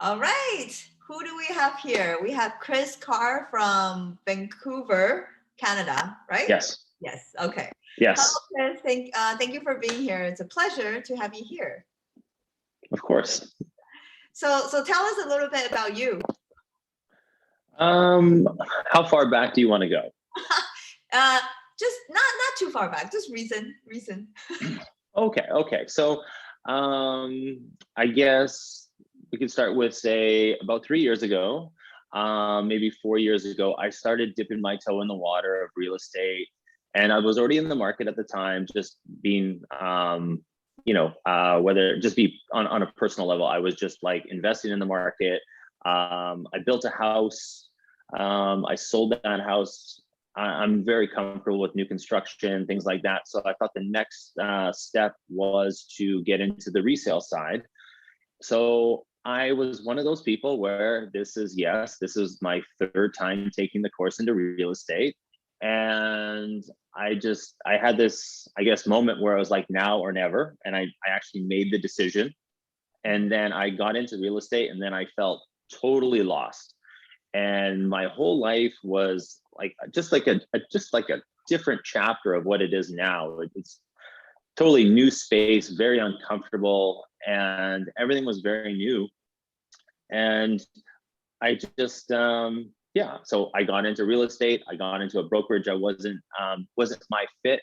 All right. Who do we have here? We have Chris Carr from Vancouver, Canada, right? Yes. Yes. Okay. Hello, Yes. Chris. Thank you for being here. It's a pleasure to have you here. Of course. So tell us a little bit about you. How far back do you want to go? Just not too far back. Just recent. Okay. So, I guess we could start with, say, about 3 years ago, maybe 4 years ago, I started dipping my toe in the water of real estate, and I was already in the market at the time, just being, whether just be on a personal level, I was just like investing in the market. I built a house. I sold that house. I'm very comfortable with new construction, things like that. So I thought the next step was to get into the resale side. So I was one of those people where this is my third time taking the course into real estate. And I had this, I guess, moment where I was like, now or never. And I actually made the decision. And then I got into real estate, and then I felt totally lost. And my whole life was like just like a different chapter of what it is now. It's totally new space, very uncomfortable, and everything was very new. And I just so I got into real estate. I got into a brokerage. I wasn't my fit.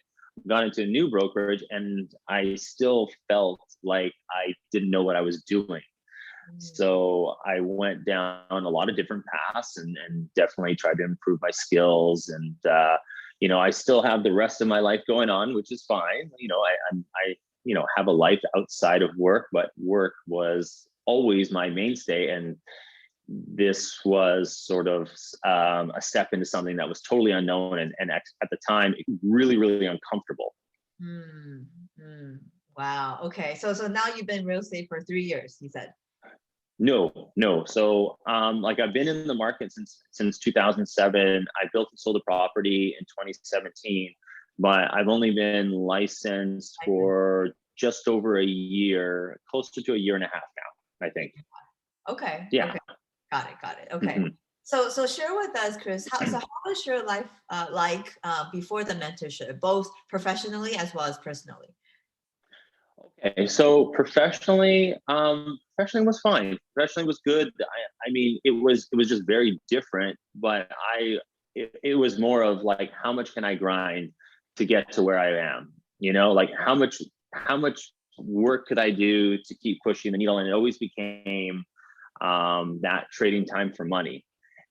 Got into a new brokerage, and I still felt like I didn't know what I was doing. So I went down a lot of different paths, and definitely tried to improve my skills. And I still have the rest of my life going on, which is fine. I have a life outside of work, but work was always my mainstay. And this was sort of a step into something that was totally unknown, and at the time, really, really uncomfortable. Wow. Okay. So now you've been in real estate for 3 years, you said. No. So, I've been in the market since 2007. I built and sold a property in 2017, but I've only been licensed for just over a year, closer to a year and a half now, I think. Okay. Yeah. Okay. Got it. Okay. Mm-hmm. So share with us, Chris. How was your life like before the mentorship, both professionally as well as personally? Okay, so professionally was fine. Professionally was good. I mean, it was just very different, but it was more of like, how much can I grind to get to where I am? Like how much work could I do to keep pushing the needle? And it always became that trading time for money.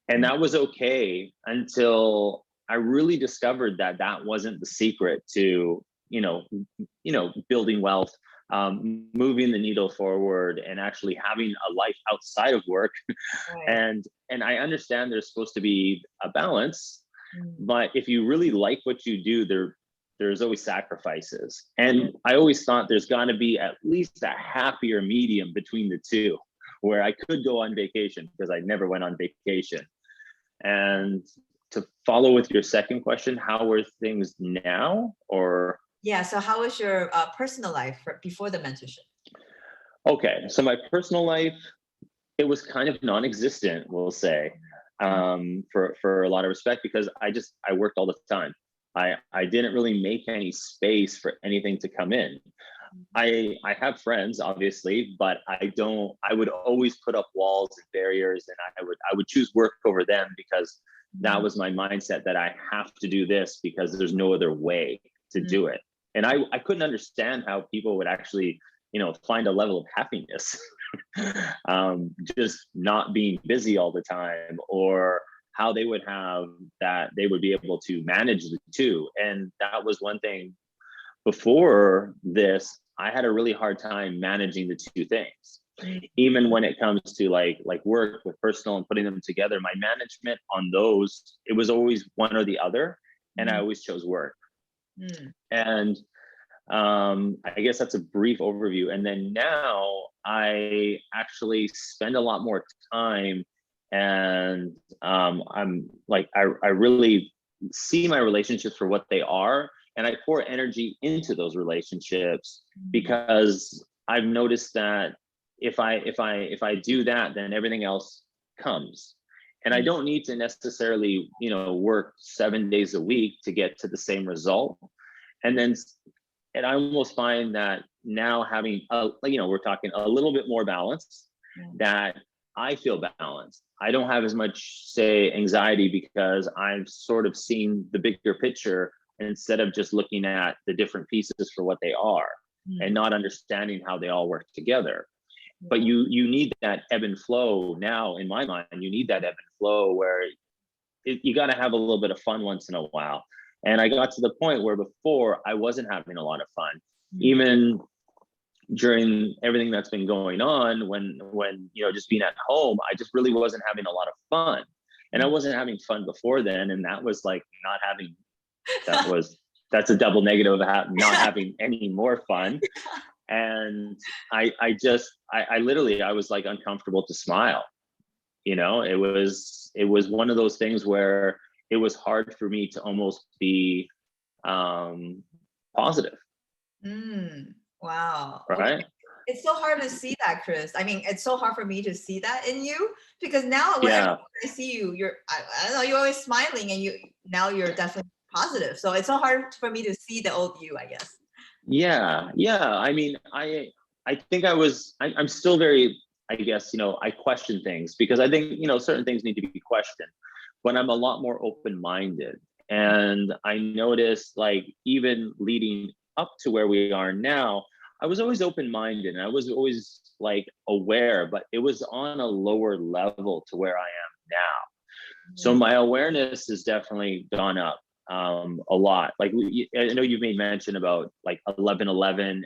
And that was okay until I really discovered that wasn't the secret to, building wealth, moving the needle forward, and actually having a life outside of work. Right. And I understand there's supposed to be a balance, but if you really like what you do, there's always sacrifices. And I always thought there's got to be at least a happier medium between the two, where I could go on vacation, because I never went on vacation. And to follow with your second question, how are things now? Or yeah, so how was your personal life before the mentorship? Okay, so my personal life, it was kind of non-existent, we'll say, for a lot of respect, because I worked all the time. I didn't really make any space for anything to come in. I have friends, obviously, but I would always put up walls and barriers, and I would choose work over them, because that was my mindset, that I have to do this because there's no other way to do it. And I couldn't understand how people would actually, find a level of happiness, just not being busy all the time, or how they would be able to manage the two. And that was one thing. Before this, I had a really hard time managing the two things. Even when it comes to like work with personal and putting them together, my management on those, it was always one or the other, and I always chose work. And I guess that's a brief overview. And then now I actually spend a lot more time, and I'm like, I really see my relationships for what they are, and I pour energy into those relationships, because I've noticed that if I do that, then everything else comes. And I don't need to necessarily, work 7 days a week to get to the same result. And then, and I almost find that now having, we're talking a little bit more balance, that I feel balanced. I don't have as much, say, anxiety because I've sort of seen the bigger picture instead of just looking at the different pieces for what they are and not understanding how they all work together. But you need that ebb and flow now. In my mind, you need that ebb and flow where you got to have a little bit of fun once in a while. And I got to the point where before I wasn't having a lot of fun, even during everything that's been going on, when just being at home, I just really wasn't having a lot of fun. And I wasn't having fun before then, and that was like not having, that's a double negative of not having any more fun. And I literally, I was like uncomfortable to smile. It was one of those things where it was hard for me to almost be positive. Wow. Right. Okay. It's so hard to see that, Chris. I mean, it's so hard for me to see that in you, because now whenever I see you, I don't know, you're always smiling, and you're definitely positive. So it's so hard for me to see the old you, I guess. Yeah. I mean, I think I'm still very, I guess, I question things because I think, certain things need to be questioned, but I'm a lot more open-minded. And I noticed, like, even leading up to where we are now, I was always open-minded and I was always like aware, but it was on a lower level to where I am now. So my awareness has definitely gone up a lot. Like, I know you've made mention about like 1111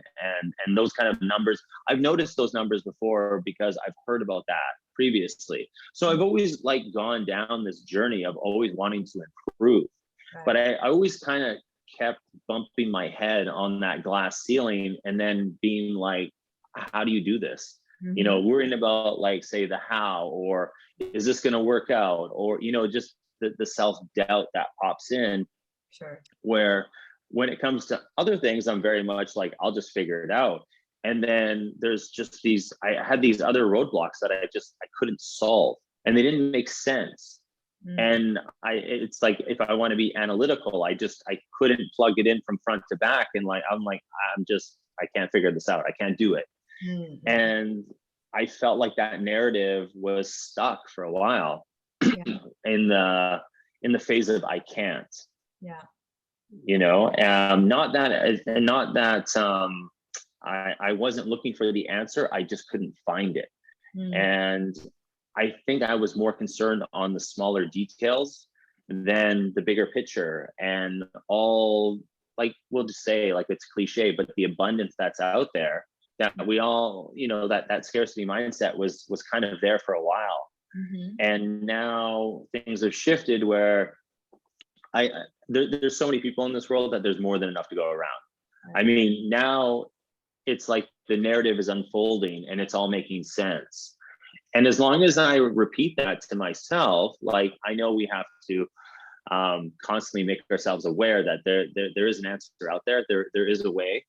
and those kind of numbers. I've noticed those numbers before because I've heard about that previously. So I've always like gone down this journey of always wanting to improve. Right. But I always kind of kept bumping my head on that glass ceiling and then being like, how do you do this? Worrying about, like, say, the how, or is this going to work out, or just the self-doubt that pops in. Sure. Where when it comes to other things, I'm very much like, I'll just figure it out. And then there's just I had these other roadblocks that I couldn't solve, and they didn't make sense. And it's like, if I want to be analytical, I couldn't plug it in from front to back. And like, I can't figure this out. I can't do it. And I felt like that narrative was stuck for a while in the phase of I can't. Yeah. Not that I wasn't looking for the answer. I just couldn't find it. And I think I was more concerned on the smaller details than the bigger picture, and all, like, we'll just say, like, it's cliche, but the abundance that's out there that we all, that scarcity mindset was kind of there for a while. And now things have shifted where there's so many people in this world that there's more than enough to go around. I mean, now it's like the narrative is unfolding and it's all making sense. And as long as I repeat that to myself, like, I know we have to constantly make ourselves aware that there is an answer out there. There is a way,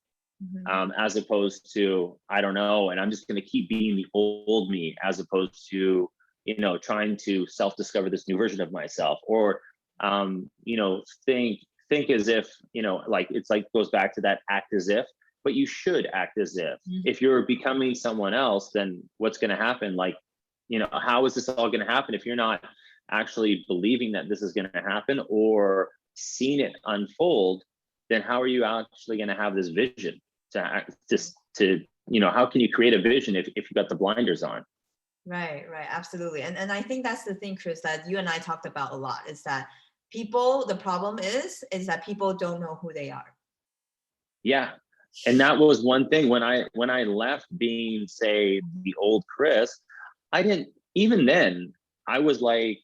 as opposed to, I don't know, and I'm just going to keep being the old me, as opposed to, trying to self-discover this new version of myself, or, think as if, like, it's like, goes back to that act as if, but you should act as if. If you're becoming someone else, then what's going to happen? Like, how is this all going to happen if you're not actually believing that this is going to happen or seeing it unfold? Then how are you actually going to have this vision to how can you create a vision if you got the blinders on? Right, absolutely. And I think that's the thing, Chris, that you and I talked about a lot, is that the problem is that people don't know who they are. Yeah. And that was one thing when I left being, say, the old Chris, I didn't, even then, I was like,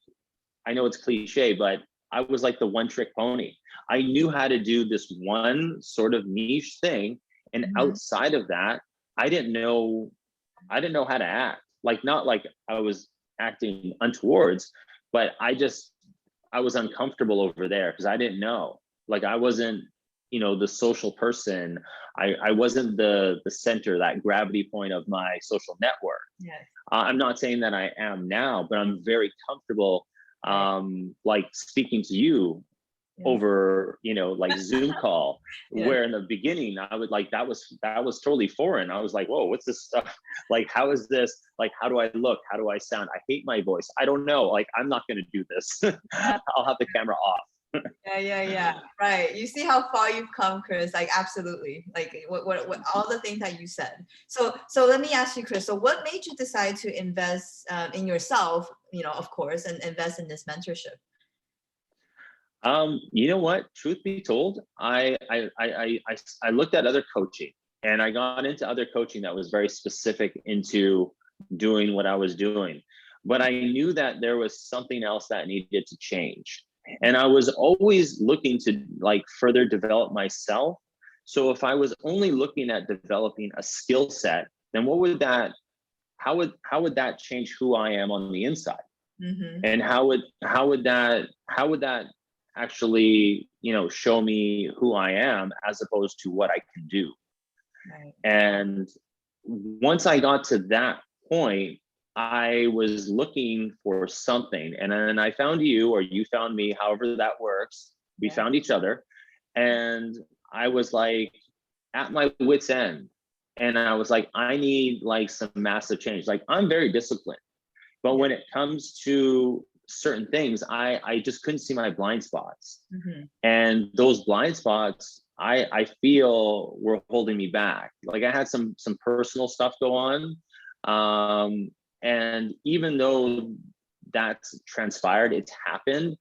I know it's cliche, but I was like the one trick pony. I knew how to do this one sort of niche thing. And outside of that, I didn't know how to act. Like, not like I was acting untowards, but I was uncomfortable over there because I didn't know. Like, I wasn't the social person. I wasn't the center, that gravity point of my social network. Yes. I'm not saying that I am now, but I'm very comfortable like speaking to you over like Zoom call, Yeah. where in the beginning I would like that was totally foreign. I was like, whoa, what's this stuff? Like, how is this? Like, how do I look? How do I sound? I hate my voice. I don't know. Like, I'm not going to do this. I'll have the camera off. Yeah. Right. You see how far you've come, Chris. Like, absolutely. Like, what all the things that you said. So let me ask you, Chris. So, what made you decide to invest in yourself? Of course, and invest in this mentorship. You know what? Truth be told, I looked at other coaching, and I got into other coaching that was very specific into doing what I was doing. But I knew that there was something else that needed to change. And I was always looking to like further develop myself. So if I was only looking at developing a skill set, then how would that change who I am on the inside? Mm-hmm. And how would that actually show me who I am as opposed to what I can do? Right. And once I got to that point, I was looking for something, and then I found you, or you found me, however that works. We found each other, and I was like at my wit's end, and I was like, I need like some massive change. Like, I'm very disciplined, but when it comes to certain things, I just couldn't see my blind spots. Mm-hmm. And those blind spots, I feel were holding me back. Like, I had some personal stuff go on. And even though that's transpired, it's happened,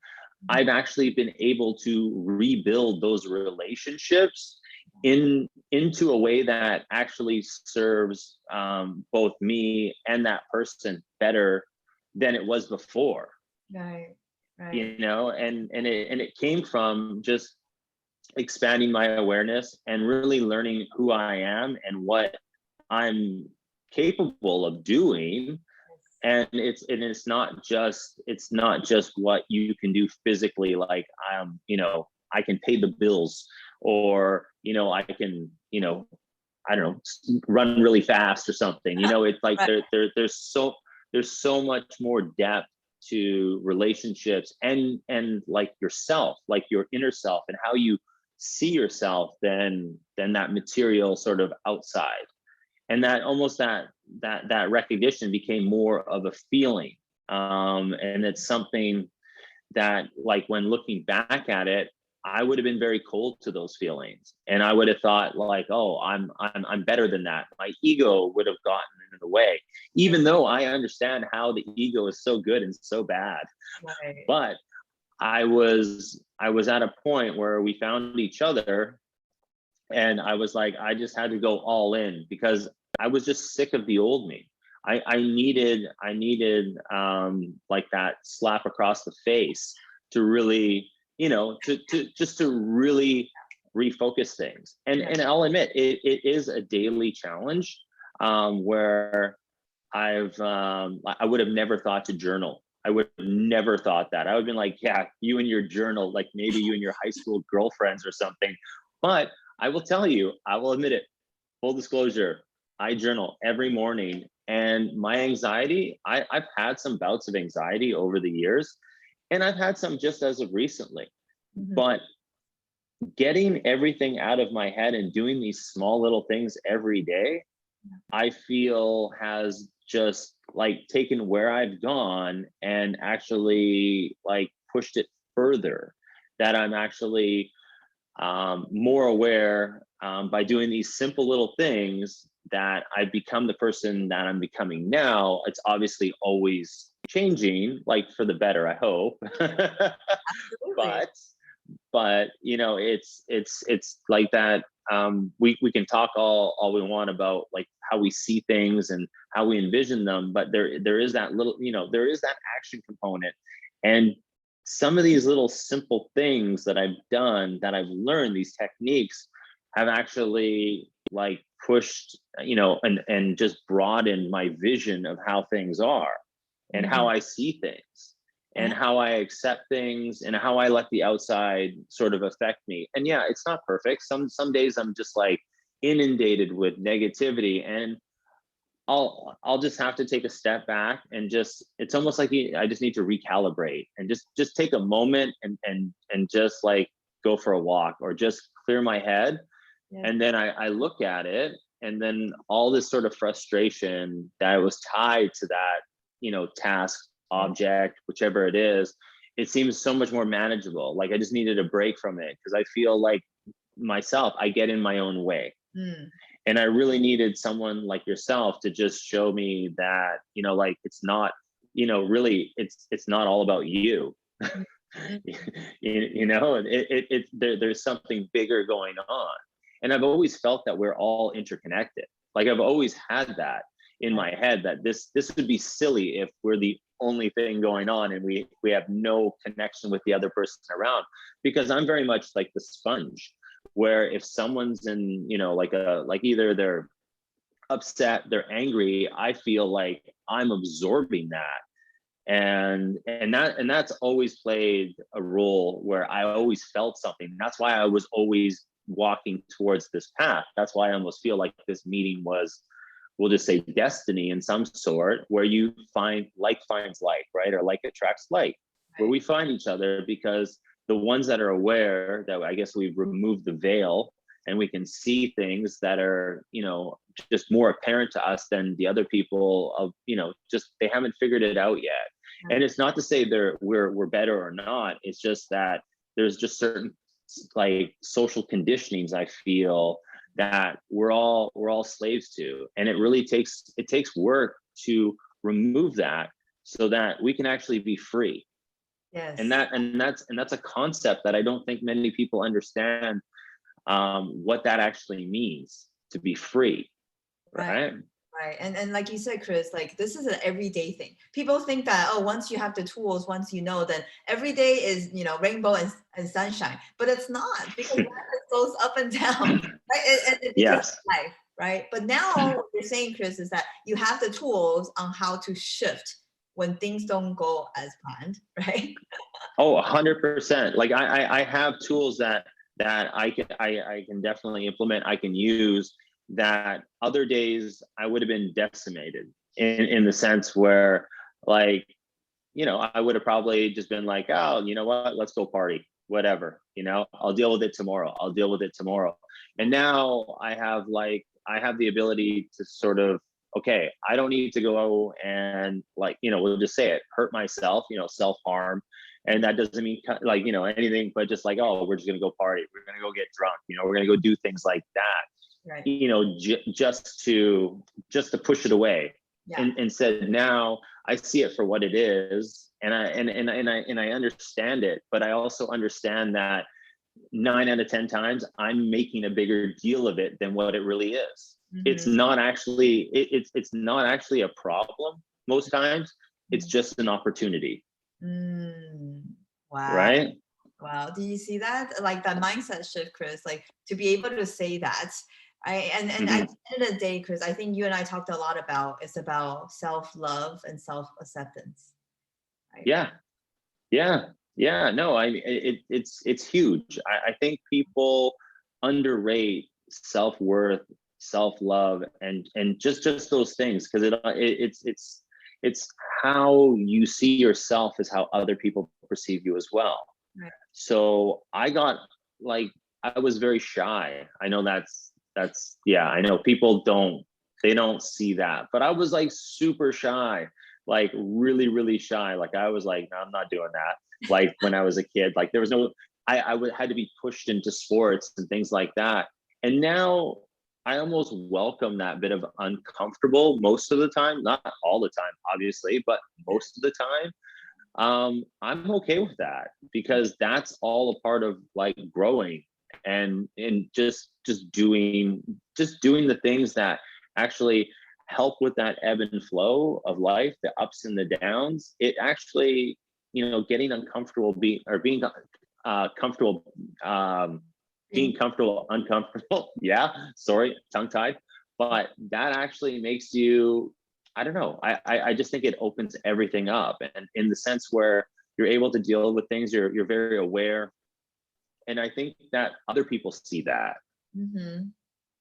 I've actually been able to rebuild those relationships into a way that actually serves both me and that person better than it was before. Right. And it came from just expanding my awareness and really learning who I am and what I'm capable of doing. And it's not just what you can do physically, like I can pay the bills, or I can I don't know, run really fast or something. It's like there's so much more depth to relationships and like yourself, like your inner self, and how you see yourself than that material sort of outside. And that almost that recognition became more of a feeling. And it's something that, like, when looking back at it, I would have been very cold to those feelings, and I would have thought like, oh, I'm better than that. My ego would have gotten in the way, even though I understand how the ego is so good and so bad. Right. But I was at a point where we found each other, and I was like, I just had to go all in, because I was just sick of the old me. I needed like that slap across the face to really, to really refocus things. And I'll admit, it is a daily challenge, where I would have never thought to journal. I would have never thought that. I would have been like, yeah, you and your journal, like maybe you and your high school girlfriends or something. But I will tell you, I will admit it, full disclosure, I journal every morning. And my anxiety, I've had some bouts of anxiety over the years, and I've had some just as of recently. Mm-hmm. But getting everything out of my head and doing these small little things every day, I feel has just like taken where I've gone and actually like pushed it further. That I'm actually more aware, by doing these simple little things, that I've become the person that I'm becoming now. It's obviously always changing, like for the better, I hope. but it's like that. We can talk all we want about like how we see things and how we envision them, but there is that little, there is that action component. And some of these little simple things that I've done, that I've learned, these techniques, have actually like pushed, and just broadened my vision of how things are and how I see things. and how I accept things and how I let the outside sort of affect me. And yeah, it's not perfect. Some days I'm just like inundated with negativity, and I'll just have to take a step back and just, it's almost like I just need to recalibrate and just take a moment and just like go for a walk or just clear my head. Yeah. And then I look at it, and then all this sort of frustration that was tied to that, task, object, whichever it is, it seems so much more manageable. Like I just needed a break from it because I feel like myself, I get in my own way. Mm. And I really needed someone like yourself to just show me that, like it's not, really it's not all about you. There's something bigger going on. And I've always felt that we're all interconnected. Like I've always had that in my head, that this would be silly if we're the only thing going on and we have no connection with the other person around. Because I'm very much like the sponge, where if someone's in, like either they're upset, they're angry, I feel like I'm absorbing that. And that's always played a role where I always felt something. That's why I was always walking towards this path. That's why I almost feel like this meeting was, we'll just say, destiny in some sort, where you find like finds like, right? Or like attracts like, where we find each other because the ones that are aware that, I guess, we've removed the veil and we can see things that are, just more apparent to us than the other people of, just they haven't figured it out yet. And it's not to say we're better or not. It's just that there's just certain like social conditionings I feel that we're all slaves to, and it takes work to remove that so that we can actually be free. Yes. And that's a concept that I don't think many people understand, what that actually means to be free, right? Right. And like you said, Chris, like this is an everyday thing. People think that, oh, once you have the tools, once then every day is, rainbow and sunshine. But it's not, because life goes up and down, right? And Yes. life, right? But now what you're saying, Chris, is that you have the tools on how to shift when things don't go as planned, right? Oh, 100%. Like I have tools that I can definitely implement, I can use, that other days I would have been decimated in the sense where, like, I would have probably just been like, oh, you know what, let's go party, whatever, I'll deal with it tomorrow. And now I have the ability to sort of, okay, I don't need to go and, like, we'll just say it, hurt myself, self-harm. And that doesn't mean like, anything, but just like, oh, we're just going to go party. We're going to go get drunk. We're going to go do things like that. Right. Just to push it away. Yeah. And instead, now I see it for what it is, and I understand it, but I also understand that 9 out of 10 times I'm making a bigger deal of it than what it really is. Mm-hmm. It's not actually it's not actually a problem most times. It's just an opportunity. Wow. Right? Wow. Do you see that? Like that mindset shift, Chris, like to be able to say that. And at the end of the day, Chris, I think you and I talked a lot about, it's about self-love and self-acceptance. Right? Yeah. No, it's huge. I think people underrate self-worth, self-love, and just those things, because it's how you see yourself is how other people perceive you as well. Right. So I was very shy. I know I know people don't see that, but I was like super shy, like really, really shy. Like I was like, no, I'm not doing that. Like when I was a kid, like there was no, had to be pushed into sports and things like that. And now I almost welcome that bit of uncomfortable most of the time, not all the time, obviously, but most of the time. I'm okay with that, because that's all a part of like growing and just doing the things that actually help with that ebb and flow of life, the ups and the downs. It actually, getting uncomfortable, being comfortable, being comfortable, uncomfortable. Yeah, sorry, tongue tied. But that actually makes you, I don't know. I just think it opens everything up, and in the sense where you're able to deal with things, you're very aware. And I think that other people see that. Mm-hmm.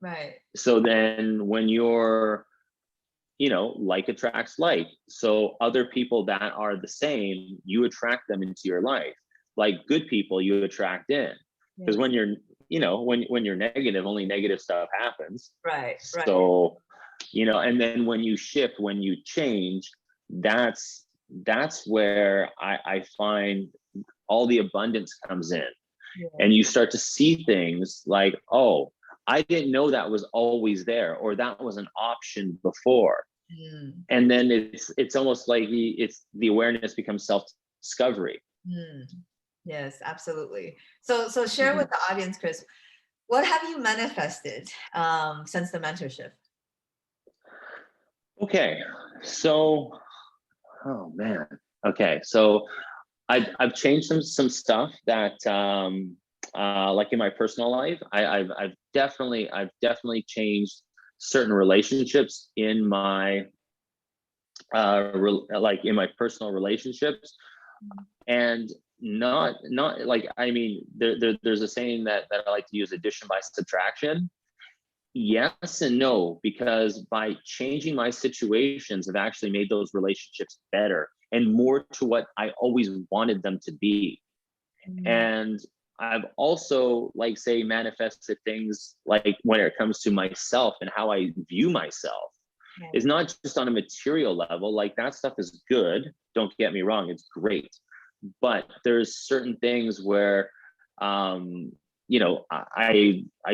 Right. So then when you're, like attracts like, so other people that are the same, you attract them into your life. Like good people you attract in. Because Yes. when you're, when you're negative, only negative stuff happens. Right. Right. So, and then when you shift, when you change, that's where I find all the abundance comes in. Yeah. And you start to see things like, oh, I didn't know that was always there, or that was an option before. Mm. And then it's almost like the awareness becomes self-discovery. Mm. Yes, absolutely. So share Mhm. with the audience, Chris, what have you manifested since the mentorship? Okay, so, oh man, okay, so I've changed some stuff that like in my personal life. I've definitely changed certain relationships in my like in my personal relationships. And not like, I mean, there's a saying that I like to use, addition by subtraction. Yes and no, because by changing my situations, I've actually made those relationships better and more to what I always wanted them to be. Mm. And I've also, like, say, manifested things like when it comes to myself and how I view myself is Right. not just on a material level. Like, that stuff is good, don't get me wrong, it's great. But there's certain things where I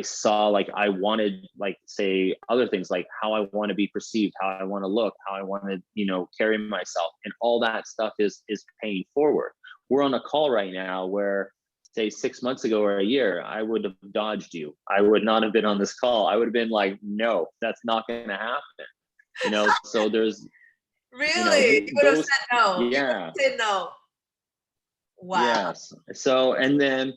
saw, like, I wanted, like, say, other things, like how I want to be perceived, how I want to look, how I want to, carry myself, and all that stuff is paying forward. We're on a call right now where, say, 6 months ago or a year, I would have dodged you. I would not have been on this call. I would have been like, no, that's not going to happen. So there's, Really? You would have those, said no. You would yeah. have said no. Wow. Yes. So, and then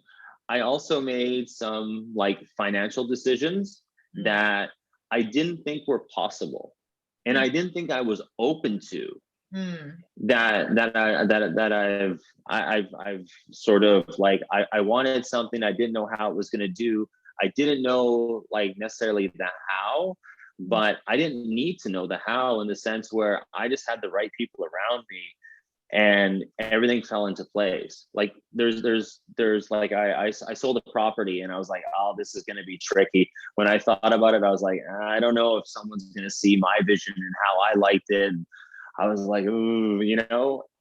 I also made some, like, financial decisions Mm. that I didn't think were possible, and I didn't think I was open to. Mm. I've sort of, like, I wanted something, I didn't know how it was going to do. I didn't know, like, necessarily the how, Mm. but I didn't need to know the how, in the sense where I just had the right people around me and everything fell into place. Like, there's like, I sold a property and I was like, oh, this is going to be tricky. When I thought about it, I was like, I don't know if someone's going to see my vision and how I liked it. And I was like, ooh,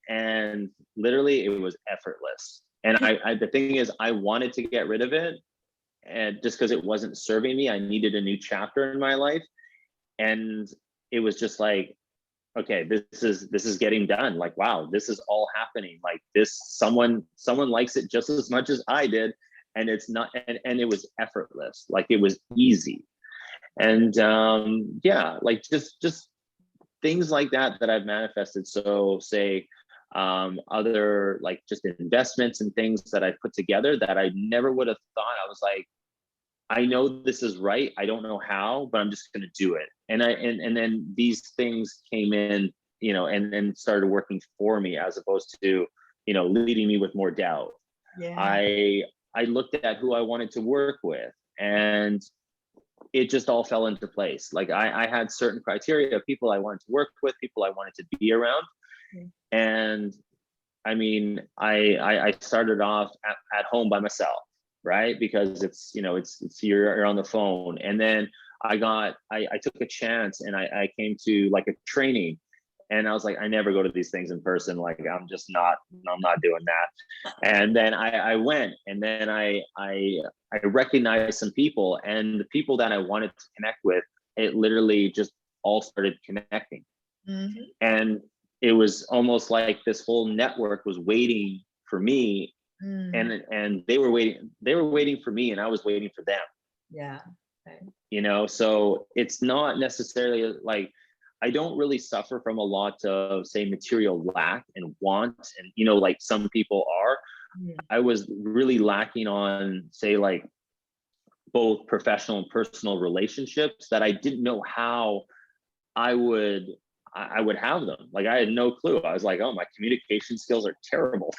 and literally it was effortless. And the thing is, I wanted to get rid of it, and just because it wasn't serving me, I needed a new chapter in my life. And it was just like, okay, this is getting done. Like, wow, this is all happening. Like, this, someone likes it just as much as I did. And it's not, and it was effortless. Like, it was easy. And yeah, like, just things like that I've manifested. So, say, other, like, just investments and things that I put together that I never would have thought. I was like, I know this is right. I don't know how, but I'm just going to do it. And then these things came in, and then started working for me, as opposed to, leading me with more doubt. Yeah. I looked at who I wanted to work with, and it just all fell into place. Like, I had certain criteria of people I wanted to work with, people I wanted to be around. Mm. And I mean, I started off at home by myself, right? Because it's, it's you're on the phone. And then I took a chance, and I came to, like, a training, and I was like, I never go to these things in person. Like, I'm not doing that. And then I went, and then I recognized some people, and the people that I wanted to connect with, it literally just all started connecting. Mhm. And it was almost like this whole network was waiting for me, Mm. and they were waiting for me, and I was waiting for them. Yeah. Right. So it's not necessarily like, I don't really suffer from a lot of, say, material lack and want, and, like some people are. Mm. I was really lacking on, say, like, both professional and personal relationships, that I didn't know how I would I would have them. Like, I had no clue. I was like, oh, my communication skills are terrible.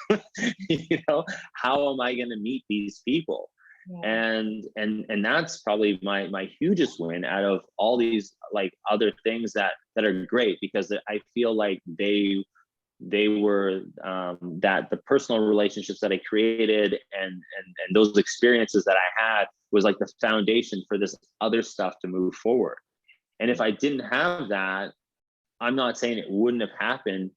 You know, how am I going to meet these people? Yeah. And that's probably my hugest win out of all these like other things that are great, because I feel like they were that the personal relationships that I created and those experiences that I had was like the foundation for this other stuff to move forward. And if I didn't have that, I'm not saying it wouldn't have happened,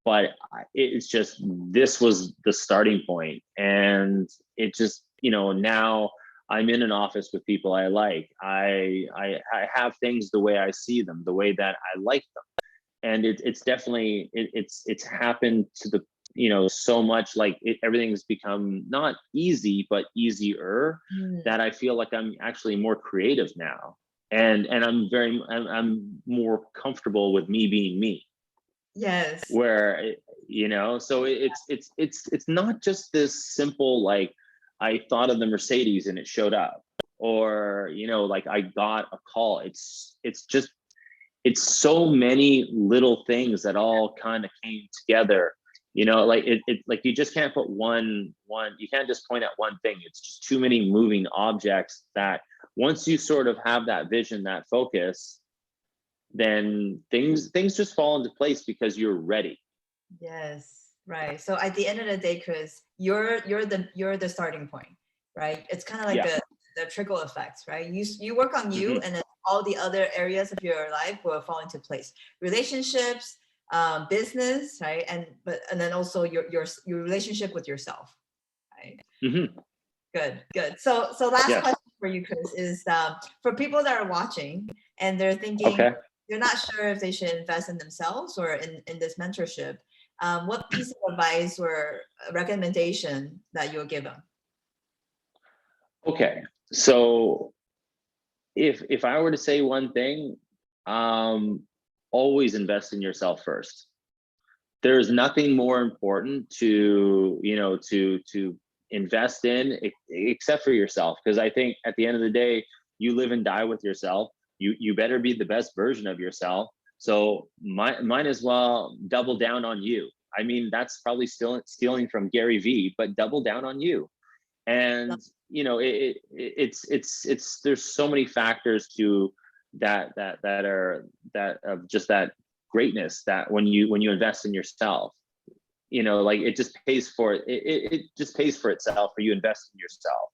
but it's just, this was the starting point. And it just, you know, now I'm in an office with people I like. I have things the way I see them, the way that I like them. And it's definitely, it's happened to the, you know, so much, like everything's become not easy, but easier, that I feel like I'm actually more creative now. And I'm more comfortable with me being me, Yes. where you know, so it's not just this simple like I thought of the Mercedes and it showed up, or you know, like I got a call. It's just, it's so many little things that all kind of came together, you know, like it like you just can't put one, you can't just point at one thing. It's just too many moving objects that once you sort of have that vision, that focus, then things just fall into place because you're ready. Yes, right. So at the end of the day, Chris, you're the starting point, right? It's kind of like Yeah. the trickle effect, right? You work on you, Hmm. and then all the other areas of your life will fall into place. Relationships, business, right? And then also your relationship with yourself, right? Hmm. Good. So last Yes. question for you, Chris, is for people that are watching and they're thinking Okay. they're not sure if they should invest in themselves or in this mentorship. What piece of advice or recommendation that you'll give them? Okay. So if I were to say one thing, um, always invest in yourself first. There's nothing more important to, you know, to invest in except for yourself, because I think at the end of the day, you live and die with yourself. You better be the best version of yourself. So might as well double down on you. I mean, that's probably still stealing from Gary Vee, but double down on you. And you know, it's there's so many factors to that are that of just that greatness, that when you invest in yourself, you know, like it just pays for it just pays for itself for you invest in yourself.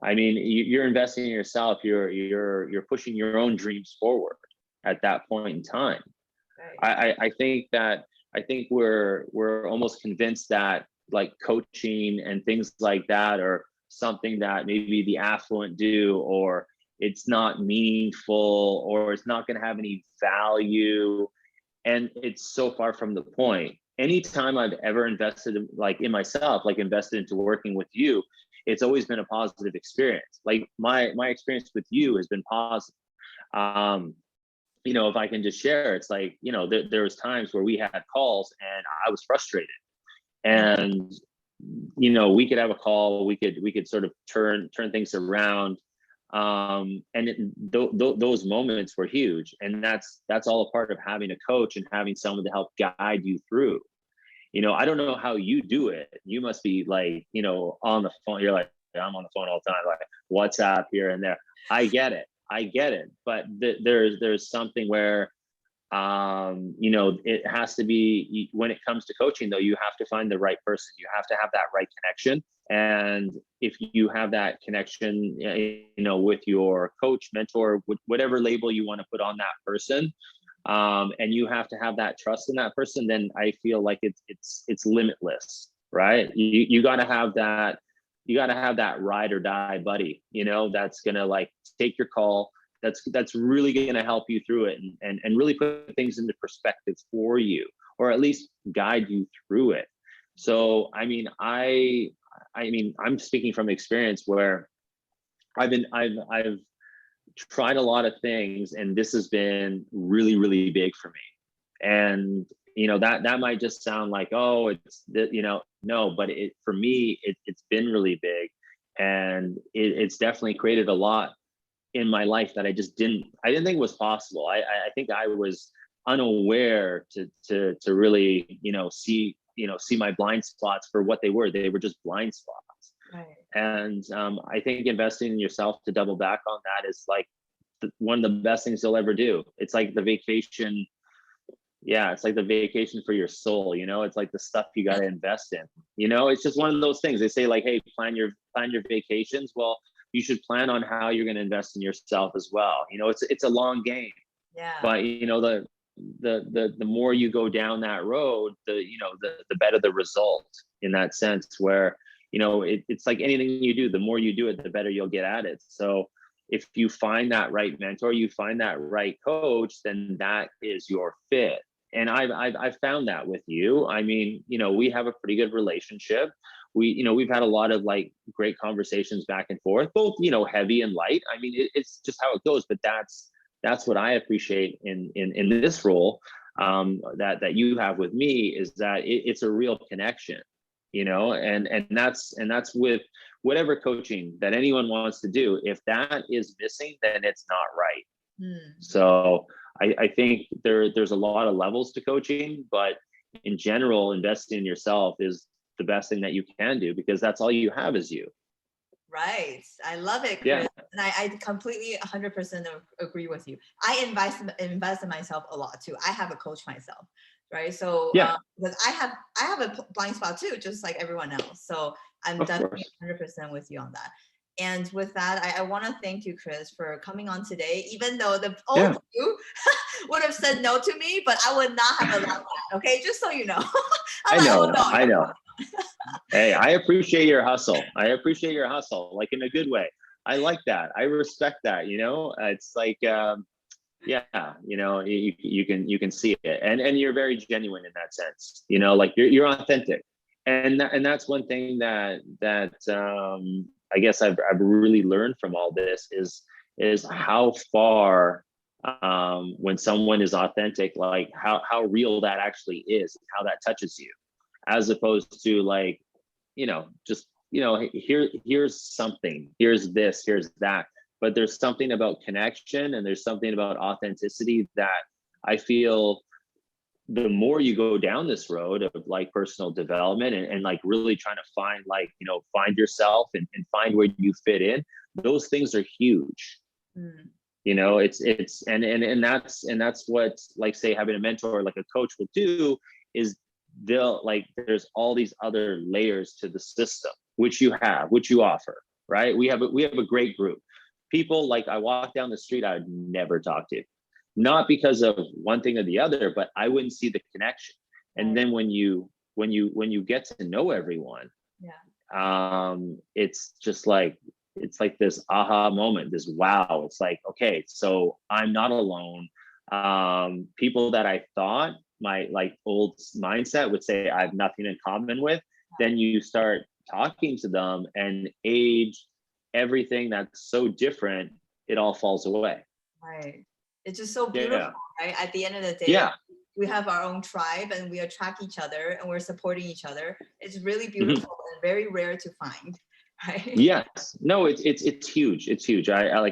I mean, you're investing in yourself, you're pushing your own dreams forward at that point in time. Right. I think we're almost convinced that like coaching and things like that are something that maybe the affluent do, or it's not meaningful, or it's not going to have any value. And it's so far from the point. Anytime I've ever invested like in myself, like invested into working with you, it's always been a positive experience. Like my experience with you has been positive. um you know, if I can just share, it's like, you know, there was times where we had calls and I was frustrated, and you know, we could have a call, we could sort of turn things around. And those moments were huge, and that's all a part of having a coach and having someone to help guide you through. You know, I don't know how you do it. You must be like, you know, on the phone. You're like, I'm on the phone all the time, like WhatsApp here and there. I get it, but there's something where you know, it has to be, when it comes to coaching though, you have to find the right person, you have to have that right connection. And if you have that connection, you know, with your coach, mentor, whatever label you want to put on that person, and you have to have that trust in that person, then I feel like it's limitless, right? You got to have that, you got to have that ride or die buddy, you know, that's gonna like take your call, that's really going to help you through it, and really put things into perspective for you, or at least guide you through it. So I mean, I'm speaking from experience where I've tried a lot of things, and this has been really big for me. And you know, that might just sound like, oh, it's you know, no, but it, for me, it's been really big, and it's definitely created a lot in my life that I didn't think was possible. I think I was unaware to really, see my blind spots for what they were. They were just blind spots. Right. And I think investing in yourself, to double back on that, is like one of the best things you'll ever do. It's like the vacation. Yeah, it's like the vacation for your soul. It's like the stuff you got to invest in. It's just one of those things. They say, like, hey, plan your vacations. Well, you should plan on how you're going to invest in yourself as well. It's a long game. Yeah. But the more you go down that road, the better the result, in that sense, where it's like anything you do, the more you do it, the better you'll get at it. So if you find that right mentor, you find that right coach, then that is your fit. And I've found that with you. I mean, we have a pretty good relationship. We've had a lot of like great conversations back and forth, both, heavy and light. I mean, it's just how it goes. But that's what I appreciate in this role, that you have with me, is that it's a real connection, and that's with whatever coaching that anyone wants to do. If that is missing, then it's not right. So I think there's a lot of levels to coaching, but in general, investing in yourself is the best thing that you can do, because that's all you have is you. Right. I love it, Chris. Yeah. And I completely 100% agree with you. I invest in myself a lot too. I have a coach myself, right? So Yeah. because I have a blind spot too, just like everyone else. So I'm definitely 100% with you on that. And with that, I want to thank you, Chris, for coming on today, even though the old you would have said no to me, but I would not have allowed that. Okay, just so you know. I know. Hey, I appreciate your hustle. Like, in a good way. I like that. I respect that. It's like, you can see it, and you're very genuine in that sense. Like you're authentic, and that's one thing that I guess I've really learned from all this is how far, when someone is authentic, like how real that actually is, how that touches you, as opposed to like, just, here's something, here's this, here's that. But there's something about connection, and there's something about authenticity that I feel the more you go down this road of like personal development and like really trying to find, like, find yourself and find where you fit in, those things are huge. It's and that's what, like, say, having a mentor, like a coach, will do, is there's all these other layers to the system, which you offer, right? We have a great group. People, like, I walk down the street, I would never talk to, not because of one thing or the other, but I wouldn't see the connection. And then when you get to know everyone, it's just like, it's like this aha moment, this wow. It's like, okay, so I'm not alone. People that I thought my like old mindset would say I have nothing in common with, then you start talking to them, and age, everything that's so different, it all falls away. Right. It's just so beautiful, right? At the end of the day, we have our own tribe, and we attract each other, and we're supporting each other. It's really beautiful and very rare to find, right? Yes. No, it's huge. It's huge. I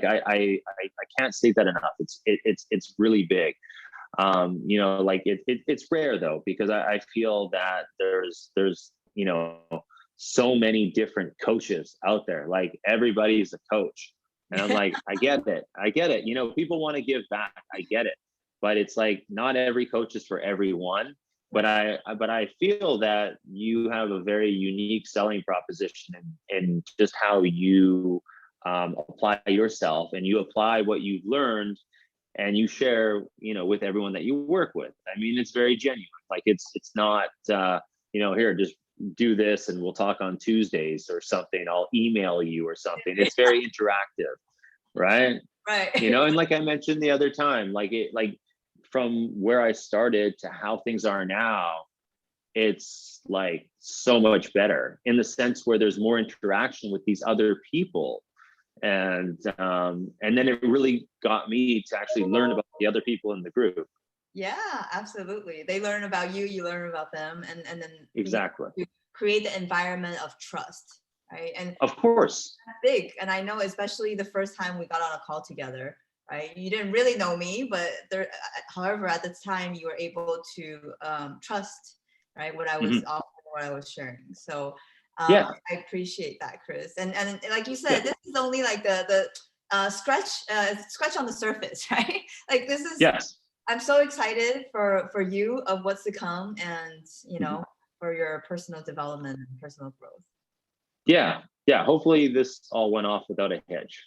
can't say that enough. It's really big. Like it's rare though, because I feel that there's so many different coaches out there. Like, everybody's a coach, and I'm like, I get it. People want to give back. I get it, but it's like, not every coach is for everyone. But I feel that you have a very unique selling proposition in just how you apply yourself, and you apply what you've learned, and you share, with everyone that you work with. I mean, it's very genuine. Like, it's not, here, just do this and we'll talk on Tuesdays or something. I'll email you or something. It's very interactive, right? Right. And like I mentioned the other time, like from where I started to how things are now, it's like so much better, in the sense where there's more interaction with these other people. And then it really got me to actually learn about the other people in the group. Yeah, absolutely. They learn about you, you learn about them, and then exactly you create the environment of trust, right? And of course, that's big. And I know, especially the first time we got on a call together, right? You didn't really know me, but there, however, at the time you were able to trust, right, what I was Mhm. offering, what I was sharing. So Yeah, I appreciate that, Chris. And like you yeah, said, this is only like the scratch on the surface, right? Like this is, yes. I'm so excited for you of what's to come, and Mhm. for your personal development and personal growth. Yeah, yeah. Hopefully this all went off without a hitch.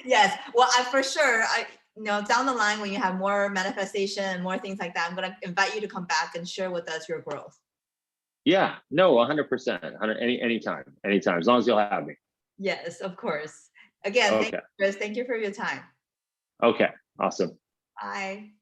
Yes. Well, I for sure, down the line when you have more manifestation and more things like that, I'm gonna invite you to come back and share with us your growth. Yeah, no, 100%. Anytime, as long as you'll have me. Yes, of course. Again, thank Okay, you, Chris. Thank you for your time. okay, awesome. Bye.